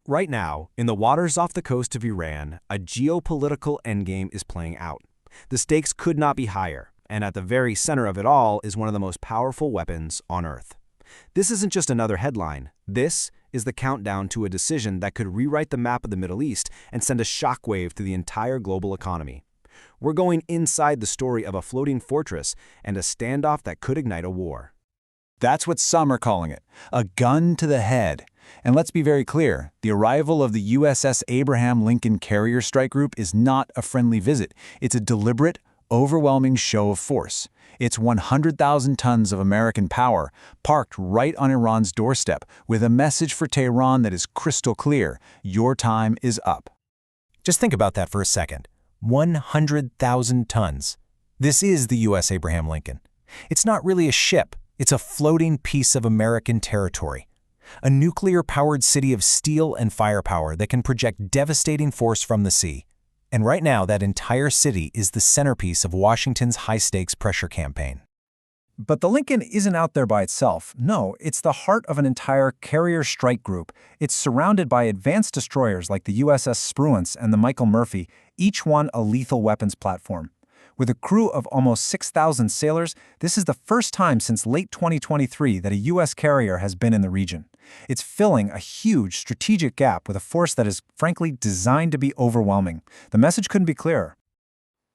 Right now, in the waters off the coast of Iran, a geopolitical endgame is playing out. The stakes could not be higher, and at the very center of it all is one of the most powerful weapons on Earth. This isn't just another headline. This is the countdown to a decision that could rewrite the map of the Middle East and send a shockwave to the entire global economy. We're going inside the story of a floating fortress and a standoff that could ignite a war. That's what some are calling it, a gun to the head. And let's be very clear, the arrival of the USS Abraham Lincoln carrier strike group is not a friendly visit. It's a deliberate, overwhelming show of force. It's 100,000 tons of American power parked right on Iran's doorstep with a message for Tehran that is crystal clear: your time is up. Just think about that for a second. 100,000 tons. This is the U.S. Abraham Lincoln. It's not really a ship. It's a floating piece of American territory. A nuclear-powered city of steel and firepower that can project devastating force from the sea. And right now, that entire city is the centerpiece of Washington's high-stakes pressure campaign. But the Lincoln isn't out there by itself. No, it's the heart of an entire carrier strike group. It's surrounded by advanced destroyers like the USS Spruance and the Michael Murphy, each one a lethal weapons platform. With a crew of almost 6,000 sailors, this is the first time since late 2023 that a U.S. carrier has been in the region. It's filling a huge strategic gap with a force that is, frankly, designed to be overwhelming. The message couldn't be clearer.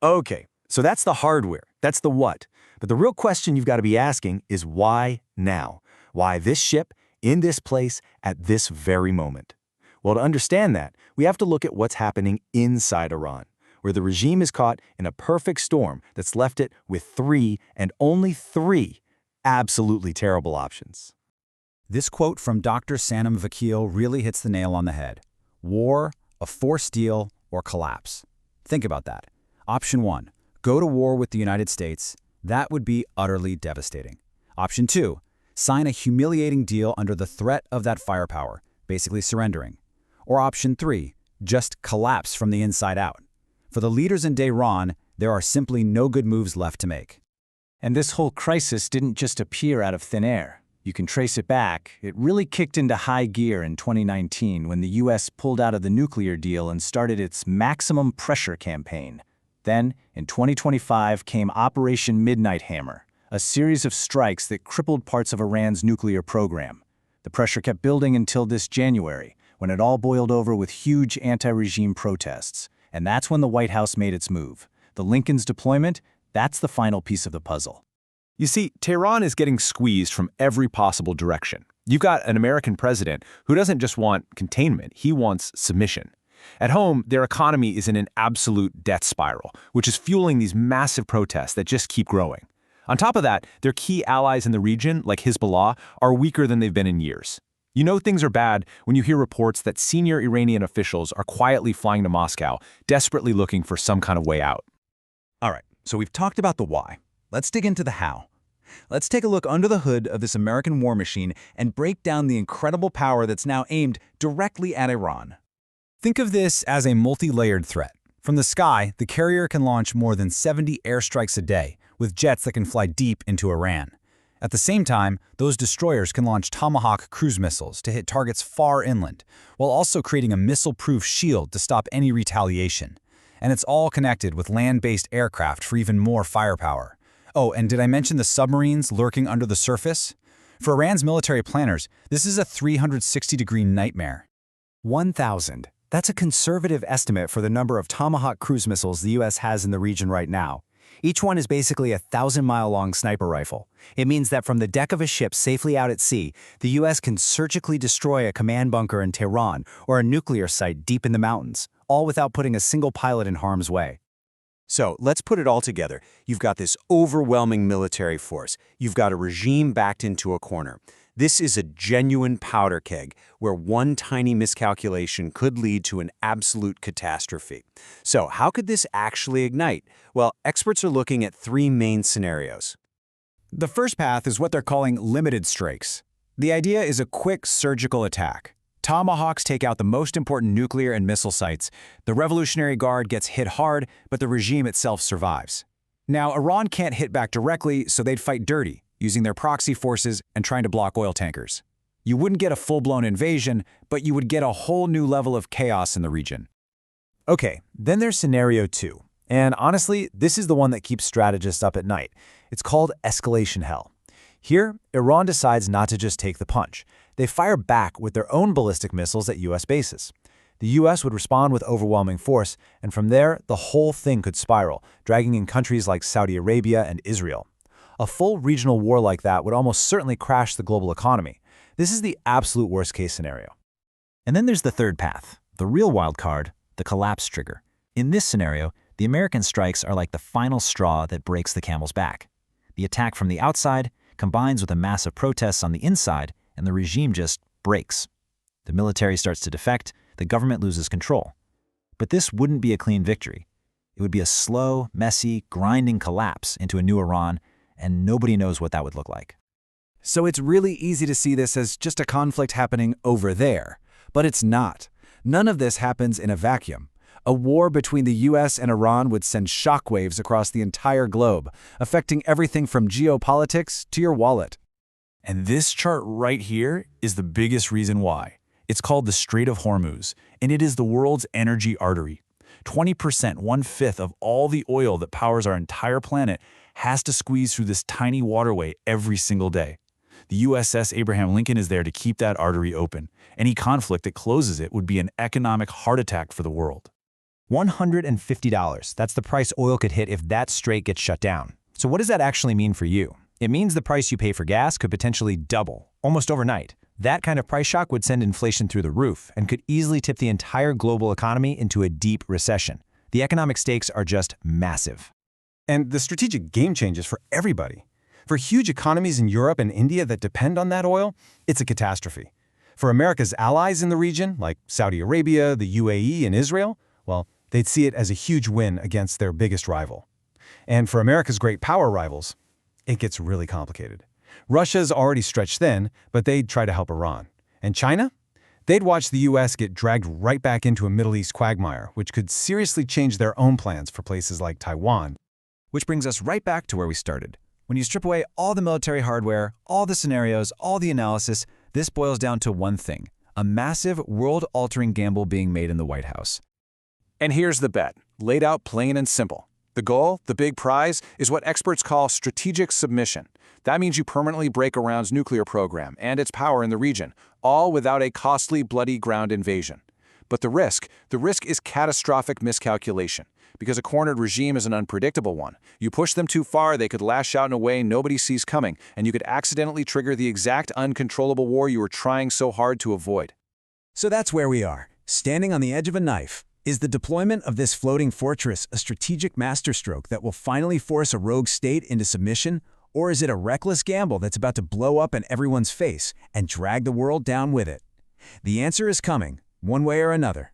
Okay, so that's the hardware. That's the what. But the real question you've got to be asking is why now? Why this ship, in this place, at this very moment? Well, to understand that, we have to look at what's happening inside Iran, where the regime is caught in a perfect storm that's left it with three, and only three, absolutely terrible options. This quote from Dr. Sanam Vakil really hits the nail on the head. War, a forced deal, or collapse. Think about that. Option 1, go to war with the United States. That would be utterly devastating. Option 2, sign a humiliating deal under the threat of that firepower, basically surrendering. Or option 3, just collapse from the inside out. For the leaders in Tehran, there are simply no good moves left to make. And this whole crisis didn't just appear out of thin air. You can trace it back. It really kicked into high gear in 2019 when the U.S. pulled out of the nuclear deal and started its maximum pressure campaign. Then, in 2025 came Operation Midnight Hammer, a series of strikes that crippled parts of Iran's nuclear program. The pressure kept building until this January, when it all boiled over with huge anti-regime protests. And that's when the White House made its move. The Lincoln's deployment, that's the final piece of the puzzle. You see, Tehran is getting squeezed from every possible direction. You've got an American president who doesn't just want containment, he wants submission. At home, their economy is in an absolute death spiral, which is fueling these massive protests that just keep growing. On top of that, their key allies in the region, like Hezbollah, are weaker than they've been in years. You know things are bad when you hear reports that senior Iranian officials are quietly flying to Moscow, desperately looking for some kind of way out. All right, so we've talked about the why. Let's dig into the how. Let's take a look under the hood of this American war machine and break down the incredible power that's now aimed directly at Iran. Think of this as a multi-layered threat. From the sky, the carrier can launch more than 70 airstrikes a day, with jets that can fly deep into Iran. At the same time, those destroyers can launch Tomahawk cruise missiles to hit targets far inland, while also creating a missile-proof shield to stop any retaliation. And it's all connected with land-based aircraft for even more firepower. Oh, and did I mention the submarines lurking under the surface? For Iran's military planners, this is a 360-degree nightmare. 1,000. That's a conservative estimate for the number of Tomahawk cruise missiles the U.S. has in the region right now. Each one is basically a 1,000-mile-long sniper rifle. It means that from the deck of a ship safely out at sea, the U.S. can surgically destroy a command bunker in Tehran or a nuclear site deep in the mountains, all without putting a single pilot in harm's way. So let's put it all together. You've got this overwhelming military force. You've got a regime backed into a corner. This is a genuine powder keg where one tiny miscalculation could lead to an absolute catastrophe. So how could this actually ignite? Well, experts are looking at three main scenarios. The first path is what they're calling limited strikes. The idea is a quick surgical attack. Tomahawks take out the most important nuclear and missile sites. The Revolutionary Guard gets hit hard, but the regime itself survives. Now, Iran can't hit back directly, so they'd fight dirty, using their proxy forces and trying to block oil tankers. You wouldn't get a full-blown invasion, but you would get a whole new level of chaos in the region. Okay, then there's scenario 2. And honestly, this is the one that keeps strategists up at night. It's called escalation hell. Here, Iran decides not to just take the punch. They fire back with their own ballistic missiles at U.S. bases. The U.S. would respond with overwhelming force, and from there, the whole thing could spiral, dragging in countries like Saudi Arabia and Israel. A full regional war like that would almost certainly crash the global economy. This is the absolute worst-case scenario. And then there's the third path, the real wild card, the collapse trigger. In this scenario, the American strikes are like the final straw that breaks the camel's back. The attack from the outside combines with a massive protests on the inside, and the regime just breaks. The military starts to defect, the government loses control. But this wouldn't be a clean victory. It would be a slow, messy, grinding collapse into a new Iran, and nobody knows what that would look like. So it's really easy to see this as just a conflict happening over there. But it's not. None of this happens in a vacuum. A war between the US and Iran would send shockwaves across the entire globe, affecting everything from geopolitics to your wallet. And this chart right here is the biggest reason why. It's called the Strait of Hormuz, and it is the world's energy artery. 20%, 1/5 of all the oil that powers our entire planet has to squeeze through this tiny waterway every single day. The USS Abraham Lincoln is there to keep that artery open. Any conflict that closes it would be an economic heart attack for the world. $150. That's the price oil could hit if that strait gets shut down. So what does that actually mean for you? It means the price you pay for gas could potentially double, almost overnight. That kind of price shock would send inflation through the roof and could easily tip the entire global economy into a deep recession. The economic stakes are just massive. And the strategic game changes for everybody. For huge economies in Europe and India that depend on that oil, it's a catastrophe. For America's allies in the region, like Saudi Arabia, the UAE, and Israel, well, they'd see it as a huge win against their biggest rival. And for America's great power rivals, it gets really complicated. Russia's already stretched thin, but they'd try to help Iran. And China? They'd watch the U.S. get dragged right back into a Middle East quagmire, which could seriously change their own plans for places like Taiwan. Which brings us right back to where we started. When you strip away all the military hardware, all the scenarios, all the analysis, this boils down to one thing: a massive, world-altering gamble being made in the White House. And here's the bet, laid out plain and simple. The goal, the big prize, is what experts call strategic submission. That means you permanently break Iran's nuclear program and its power in the region, all without a costly, bloody ground invasion. But the risk is catastrophic miscalculation, because a cornered regime is an unpredictable one. You push them too far, they could lash out in a way nobody sees coming, and you could accidentally trigger the exact uncontrollable war you were trying so hard to avoid. So that's where we are, standing on the edge of a knife. Is the deployment of this floating fortress a strategic masterstroke that will finally force a rogue state into submission? Or is it a reckless gamble that's about to blow up in everyone's face and drag the world down with it? The answer is coming, one way or another.